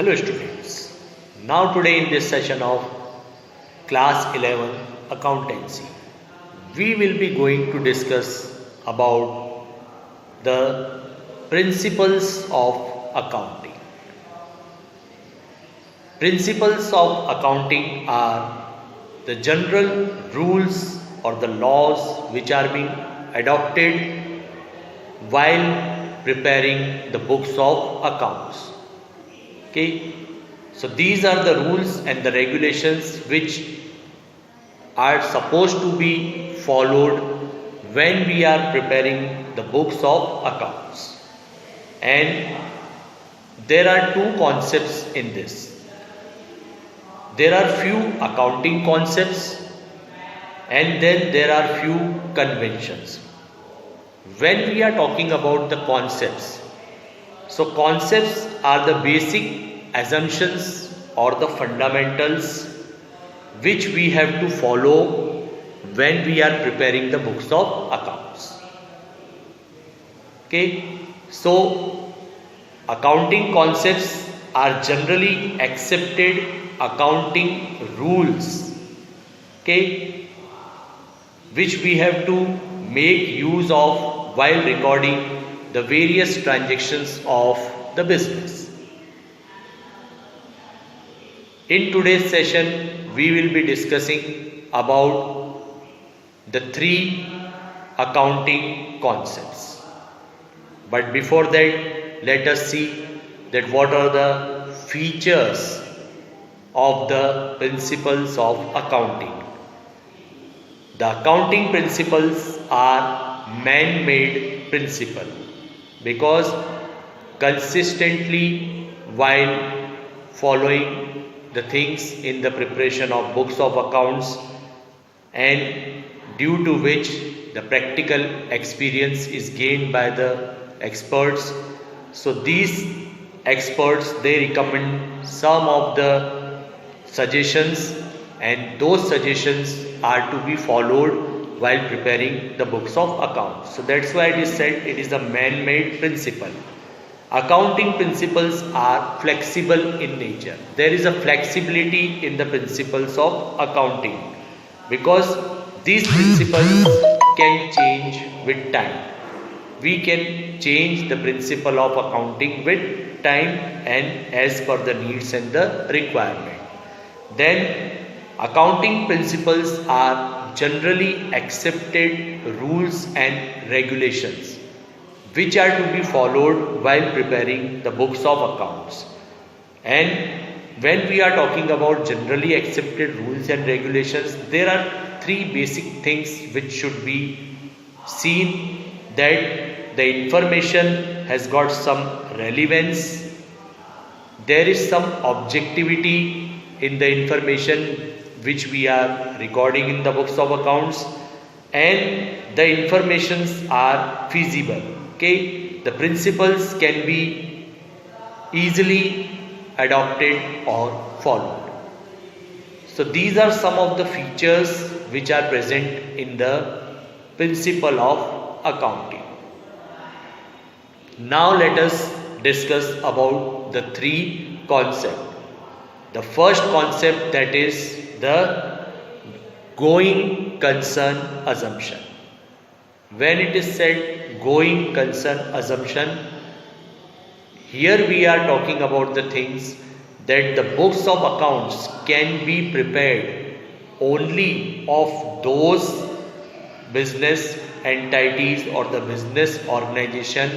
Hello students. Now today in this session of Class 11 Accountancy, we will be going to discuss about the principles of accounting. Principles of accounting are the general rules or the laws which are being adopted while preparing the books of accounts. Okay, so these are the rules and the regulations which are supposed to be followed when we are preparing the books of accounts. And there are two concepts in this. There are few accounting concepts and then there are few conventions. When we are talking about the concepts, so concepts are the basic assumptions or the fundamentals which we have to follow when we are preparing the books of accounts. Okay, so accounting concepts are generally accepted accounting rules, okay, which we have to make use of while recording the various transactions of the business. In today's session, we will be discussing about the three accounting concepts. But before that, let us see that what are the features of the principles of accounting. The accounting principles are man-made principles because consistently while following the things in the preparation of books of accounts and due to which the practical experience is gained by the experts. So these experts, they recommend some of the suggestions and those suggestions are to be followed while preparing the books of accounts. So that's why it is said it is a man-made principle. Accounting principles are flexible in nature. There is a flexibility in the principles of accounting because these principles can change with time. We can change the principle of accounting with time and as per the needs and the requirement. Then accounting principles are generally accepted rules and regulations which are to be followed while preparing the books of accounts. And when we are talking about generally accepted rules and regulations, there are three basic things which should be seen: that the information has got some relevance, there is some objectivity in the information which we are recording in the books of accounts, and the informations are feasible. Okay, the principles can be easily adopted or followed. So these are some of the features which are present in the principle of accounting. Now let us discuss about the three concepts. The first concept, that is the going concern assumption. When it is said going concern assumption, here we are talking about the things that the books of accounts can be prepared only of those business entities or the business organization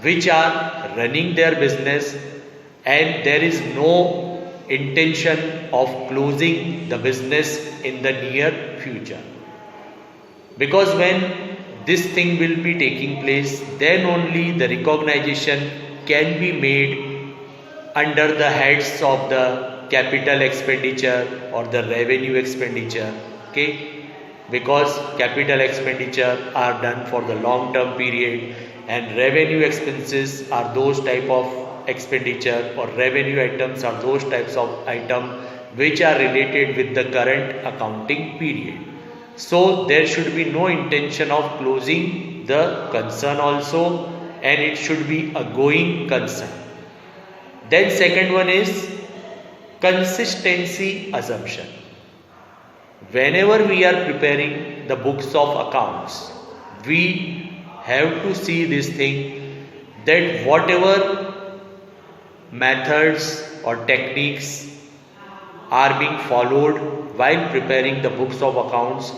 which are running their business and there is no intention of closing the business in the near future. Because when this thing will be taking place, then only the recognition can be made under the heads of the capital expenditure or the revenue expenditure. Okay, because capital expenditure are done for the long term period and revenue expenses are those type of expenditure or revenue items are those types of item which are related with the current accounting period. So there should be no intention of closing the concern also, and it should be a going concern. Then second one is consistency assumption. Whenever we are preparing the books of accounts, we have to see this thing that whatever methods or techniques are being followed while preparing the books of accounts,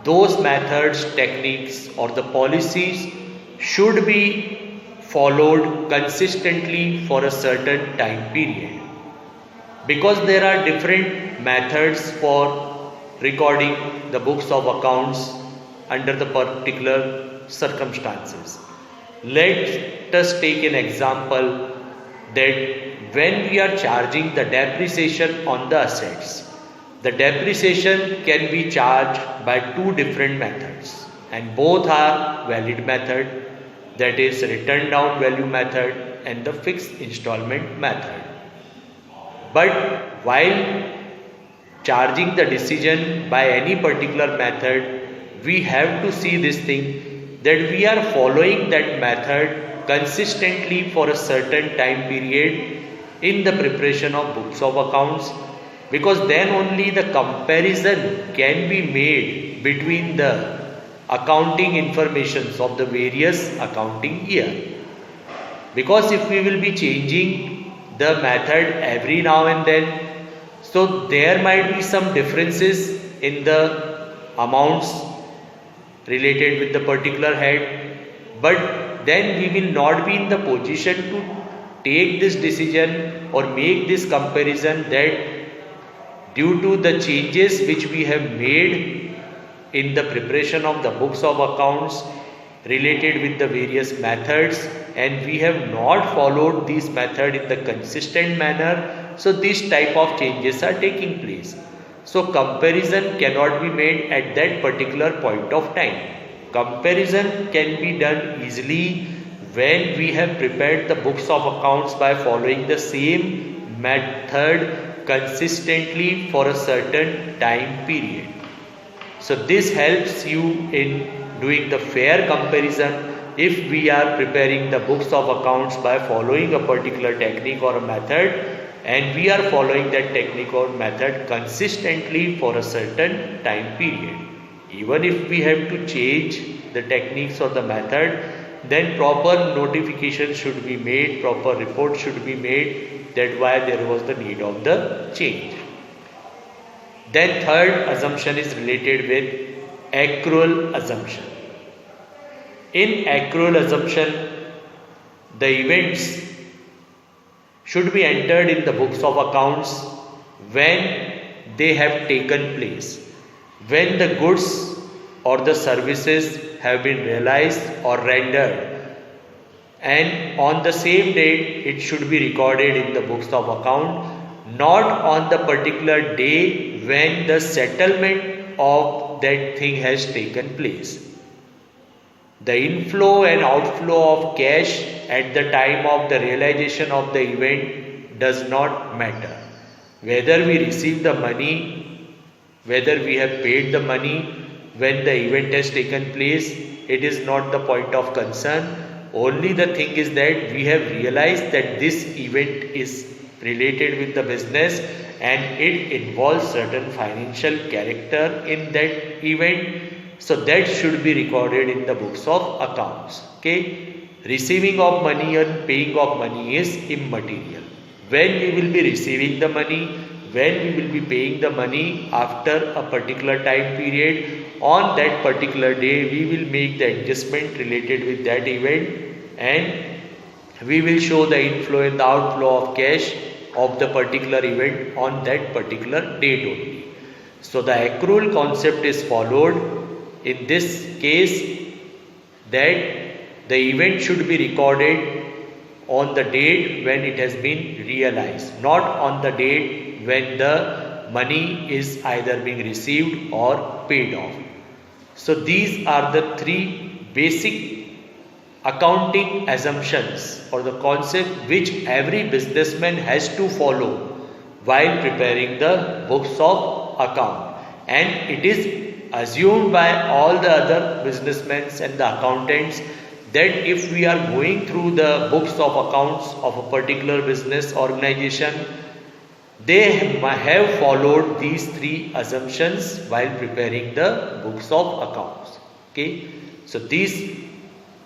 those methods, techniques or the policies should be followed consistently for a certain time period. Because there are different methods for recording the books of accounts under the particular circumstances. Let us take an example that when we are charging the depreciation on the assets, the depreciation can be charged by two different methods and both are valid method, that is written down value method and the fixed installment method. But while charging the decision by any particular method, we have to see this thing that we are following that method consistently for a certain time period in the preparation of books of accounts, because then only the comparison can be made between the accounting informations of the various accounting year. Because if we will be changing the method every now and then, so there might be some differences in the amounts related with the particular head, but then we will not be in the position to take this decision or make this comparison that due to the changes which we have made in the preparation of the books of accounts related with the various methods, and we have not followed this method in the consistent manner, so this type of changes are taking place. So comparison cannot be made at that particular point of time. Comparison can be done easily when we have prepared the books of accounts by following the same method consistently for a certain time period. So this helps you in doing the fair comparison if we are preparing the books of accounts by following a particular technique or a method, and we are following that technique or method consistently for a certain time period. Even if we have to change the techniques or the method, then proper notification should be made, proper report should be made that why there was the need of the change. Then third assumption is related with accrual assumption. In accrual assumption, the events should be entered in the books of accounts when they have taken place, when the goods or the services have been realized or rendered, and on the same date it should be recorded in the books of account, not on the particular day when the settlement of that thing has taken place. The inflow and outflow of cash at the time of the realization of the event does not matter. Whether we receive the money, whether we have paid the money when the event has taken place, it is not the point of concern. Only the thing is that we have realized that this event is related with the business and it involves certain financial character in that event. So that should be recorded in the books of accounts. Okay, receiving of money and paying of money is immaterial. When we will be receiving the money, when we will be paying the money after a particular time period, on that particular day we will make the adjustment related with that event, and we will show the inflow and the outflow of cash of the particular event on that particular date only. So the accrual concept is followed in this case, that the event should be recorded on the date when it has been realized, not on the date when the money is either being received or paid off. So these are the three basic accounting assumptions or the concept which every businessman has to follow while preparing the books of account, and it is assumed by all the other businessmen and the accountants that if we are going through the books of accounts of a particular business organization, they have followed these three assumptions while preparing the books of accounts. Okay, so these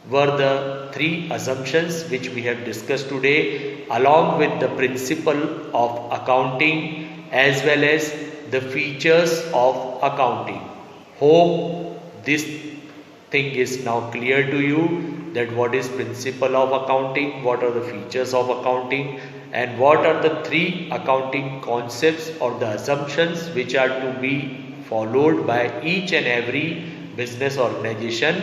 were the three assumptions which we have discussed today, along with the principle of accounting as well as the features of accounting. Hope this thing is now clear to you, that what is principle of accounting, what are the features of accounting, and what are the three accounting concepts or the assumptions which are to be followed by each and every business organization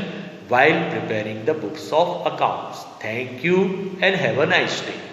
while preparing the books of accounts. Thank you and have a nice day.